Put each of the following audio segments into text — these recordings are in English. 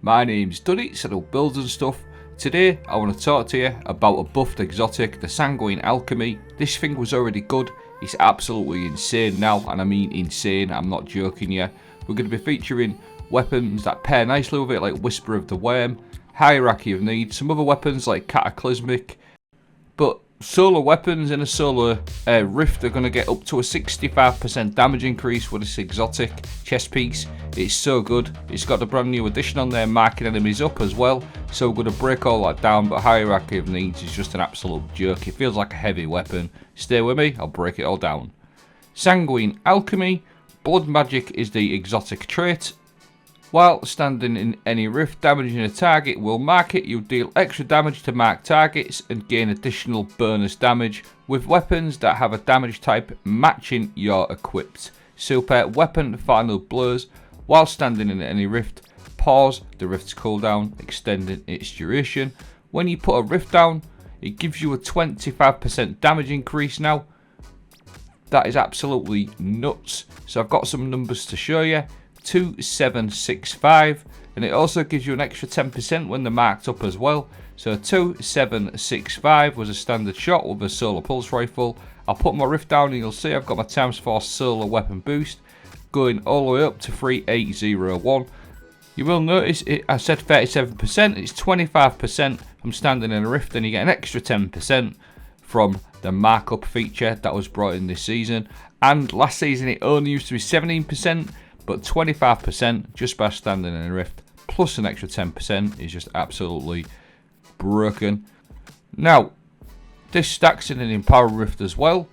My name's Duddy, Settle Builds and stuff. Today I want to talk to you about a buffed exotic, the Sanguine Alchemy. This thing was already good, it's absolutely insane now, and I mean insane, I'm not joking you. We're going to be featuring weapons that pair nicely with it, like Whisper of the Worm, Hierarchy of Need, some other weapons like Cataclysmic, but solar weapons in a solar rift are going to get up to a 65% damage increase with this exotic chest piece. It's so good. It's got the brand new addition on there, marking enemies up as well, so we're going to break all that down. But Hierarchy of Needs is just an absolute jerk. It feels like a heavy weapon. Stay with me, I'll break it all down. Sanguine Alchemy. Blood magic is the exotic trait. While standing in any rift, damaging a target will mark it. You'll deal extra damage to mark targets and gain additional bonus damage with weapons that have a damage type matching your equipped. Super weapon final blows. While standing in any rift, pause the rift's cooldown, extending its duration. When you put a rift down, it gives you a 25% damage increase now. That is absolutely nuts. So I've got some numbers to show you. 2765, and it also gives you an extra 10% when they're marked up as well. So 2765 was a standard shot with a solar pulse rifle. I'll put my rift down and you'll see I've got my ×4 solar weapon boost going all the way up to 3801. You will notice I said 37%, it's 25% from standing in a rift, and you get an extra 10% from the markup feature that was brought in this season. And last season it only used to be 17%, but 25% just by standing in a rift plus an extra 10% is just absolutely broken. Now, this stacks in an empowering rift as well.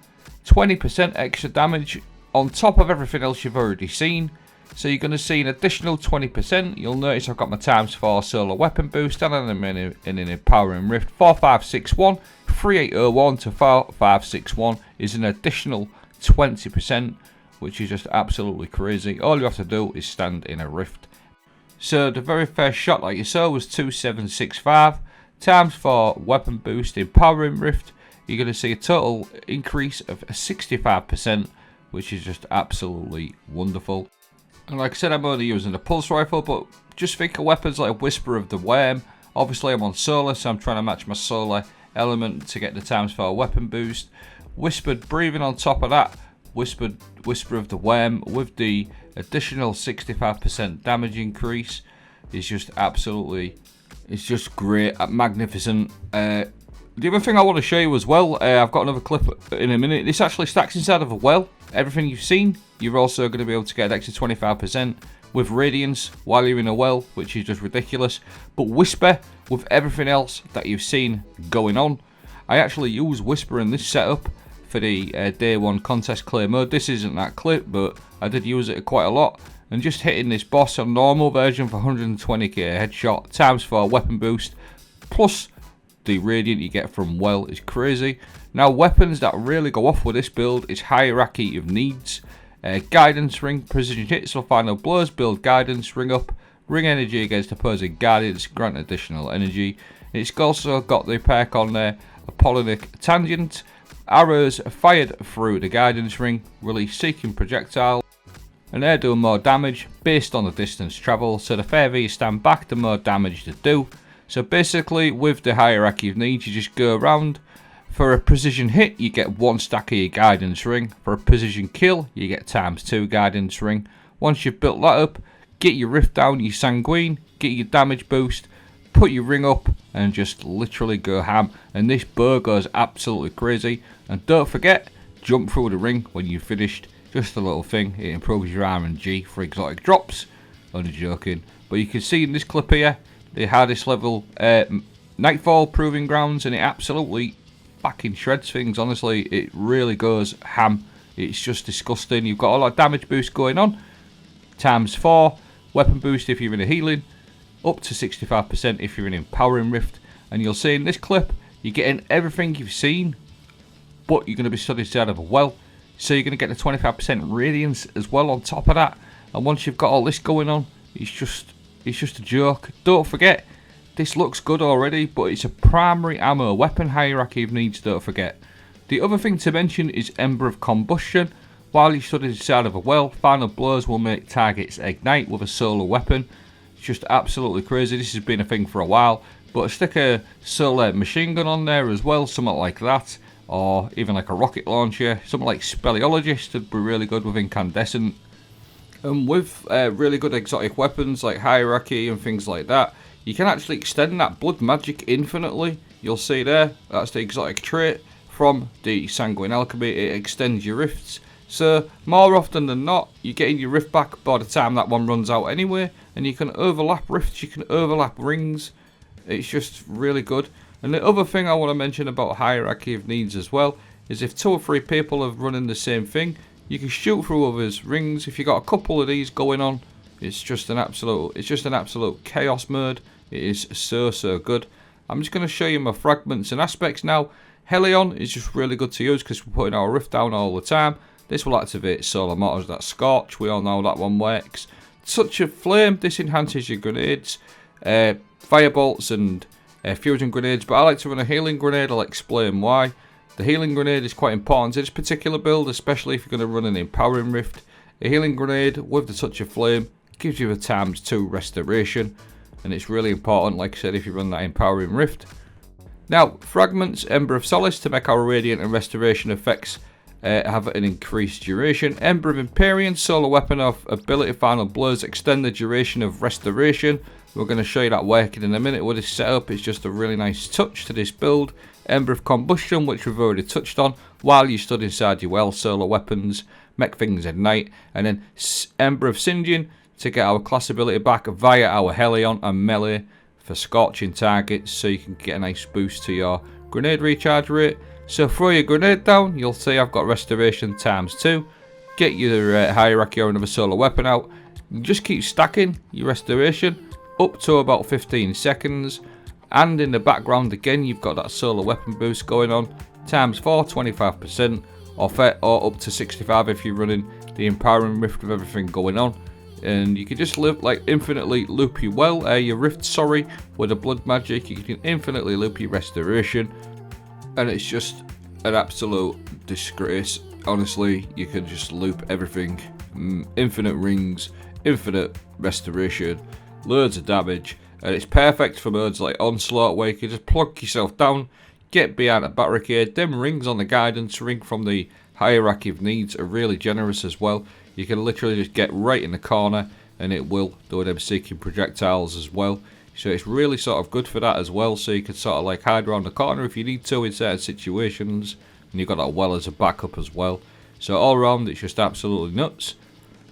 20% extra damage on top of everything else you've already seen. So you're going to see an additional 20%. You'll notice I've got my ×4 solar weapon boost and I'm in an empowering rift. 4561, 3801 to 4561 is an additional 20%. Which is just absolutely crazy. All you have to do is stand in a rift. So the very first shot, like you saw, was 2765 ×4 weapon boost empowering rift. You're going to see a total increase of 65%, which is just absolutely wonderful. And like I said, I'm only using the pulse rifle, but just think of weapons like Whisper of the Worm. Obviously I'm on solar, so I'm trying to match my solar element to get the ×4 weapon boost. Whispered breathing on top of that. Whisper of the Worm with the additional 65% damage increase is just absolutely, it's just great, magnificent. The other thing I want to show you as well, I've got another clip in a minute. This actually stacks inside of a well. Everything you've seen, you're also going to be able to get an extra 25% with radiance while you're in a well, which is just ridiculous. But Whisper with everything else that you've seen going on. I actually use Whisper in this setup for the day 1 contest clear mode. This isn't that clip, but I did use it quite a lot, and just hitting this boss on normal version for 120k headshot ×4 weapon boost plus the radiant you get from well is crazy. Now weapons that really go off with this build is Hierarchy of Needs, guidance ring, precision hits for final blows, build guidance ring up, ring energy against opposing guardians, grant additional energy. It's also got the perk on there, Apollonic Tangent. Arrows fired through the guidance ring release seeking projectile, and they're doing more damage based on the distance travel, so the further you stand back the more damage they do. So basically with the Hierarchy of Needs you just go around. For a precision hit you get 1 stack of your guidance ring, for a precision kill you get ×2 guidance ring. Once you've built that up, get your rift down, your sanguine, get your damage boost, put your ring up and just literally go ham, and this bow goes absolutely crazy. And don't forget, jump through the ring when you've finished. Just a little thing, it improves your RNG for exotic drops. Only joking. But you can see in this clip here, the hardest level Nightfall Proving Grounds, and it absolutely fucking shreds things. Honestly, it really goes ham. It's just disgusting. You've got a lot of damage boost going on. ×4 weapon boost if you're in a healing, up to 65% if you're in empowering rift. And you'll see in this clip you're getting everything you've seen, but you're going to be stood inside of a well, so you're going to get the 25% radiance as well on top of that. And once you've got all this going on, it's just a joke. Don't forget, this looks good already, but it's a primary ammo weapon. Hierarchy of Needs, don't forget. The other thing to mention is Ember of Combustion. While you stood inside of a well, final blows will make targets ignite with a solar weapon. It's just absolutely crazy. This has been a thing for a while. But stick a solar machine gun on there as well, something like that. Or even like a rocket launcher. Something like Speleologist would be really good with Incandescent. And with really good exotic weapons like Hierarchy and things like that, you can actually extend that blood magic infinitely. You'll see there, that's the exotic trait from the Sanguine Alchemy. It extends your rifts. So more often than not, you're getting your rift back by the time that one runs out anyway. And you can overlap rifts, you can overlap rings. It's just really good. And the other thing I want to mention about Hierarchy of Needs as well is if 2 or 3 people are running the same thing, you can shoot through others' rings. If you got a couple of these going on, it's just an absolute chaos mode. It is so good. I'm just going to show you my fragments and aspects now. Helion is just really good to use because we're putting our rift down all the time. This will activate solar motors, that Scorch, we all know that one works. Touch of Flame, this enhances your grenades, firebolts and fusion grenades, but I like to run a healing grenade. I'll explain why. The healing grenade is quite important to this particular build, especially if you're going to run an empowering rift. A healing grenade with the Touch of Flame gives you a ×2 restoration, and it's really important, like I said, if you run that empowering rift. Now, fragments, Ember of Solace to make our radiant and restoration effects have an increased duration. Ember of Empyrean, solar weapon of ability final blows, extend the duration of restoration. We're going to show you that working in a minute with this setup. It's just a really nice touch to this build. Ember of Combustion, which we've already touched on, while you stood inside your well, solar weapons, make things ignite. And then Ember of Singeing to get our class ability back via our Helion and melee for scorching targets, so you can get a nice boost to your grenade recharge rate. So throw your grenade down, you'll see I've got restoration ×2. Get your Hierarchy or another solar weapon out. Just keep stacking your restoration up to about 15 seconds. And in the background again, you've got that solar weapon boost going on. ×4, 25%. Or up to 65 if you're running the empowering rift with everything going on. And you can just infinitely loop your rift, with the blood magic. You can infinitely loop your restoration. And it's just an absolute disgrace. Honestly, you can just loop everything. Infinite rings, infinite restoration, loads of damage. And it's perfect for modes like Onslaught, where you can just plug yourself down, get behind a barricade. Them rings on the guidance ring from the Hierarchy of Needs are really generous as well. You can literally just get right in the corner and it will do them seeking projectiles as well. So it's really sort of good for that as well. So you can sort of hide around the corner if you need to in certain situations. And you've got that well as a backup as well. So all around it's just absolutely nuts.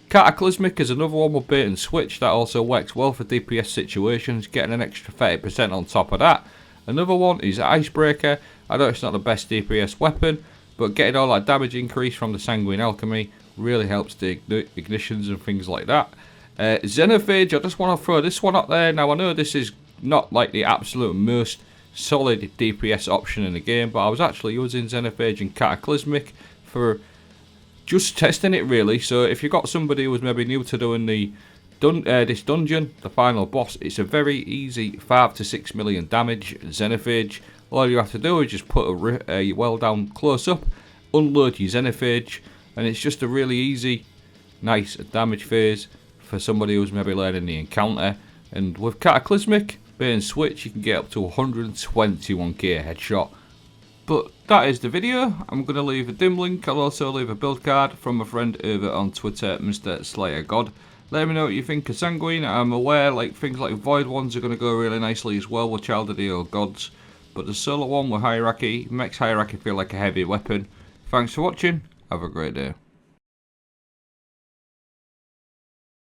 Cataclysmic is another one with bait and switch that also works well for DPS situations, getting an extra 30% on top of that. Another one is Icebreaker. I know it's not the best DPS weapon, but getting all that damage increase from the Sanguine Alchemy really helps the ignitions and things like that. Xenophage, I just want to throw this one up there. Now I know this is not the absolute most solid DPS option in the game, but I was actually using Xenophage and Cataclysmic for just testing it really. So if you've got somebody who was maybe new to doing this dungeon, the final boss, it's a very easy 5 to 6 million damage Xenophage. All you have to do is just put your well down close up, unload your Xenophage, and it's just a really easy, nice damage phase for somebody who's maybe learning the encounter. And with Cataclysmic, bait and switch, you can get up to 121k headshot. But that is the video. I'm going to leave a dim link. I'll also leave a build card from a friend over on Twitter, Mr. Slayer God. Let me know what you think of Sanguine. I'm aware things like Void ones are going to go really nicely as well with Child of the Old Gods. But the solo one with Hierarchy makes Hierarchy feel like a heavy weapon. Thanks for watching. Have a great day.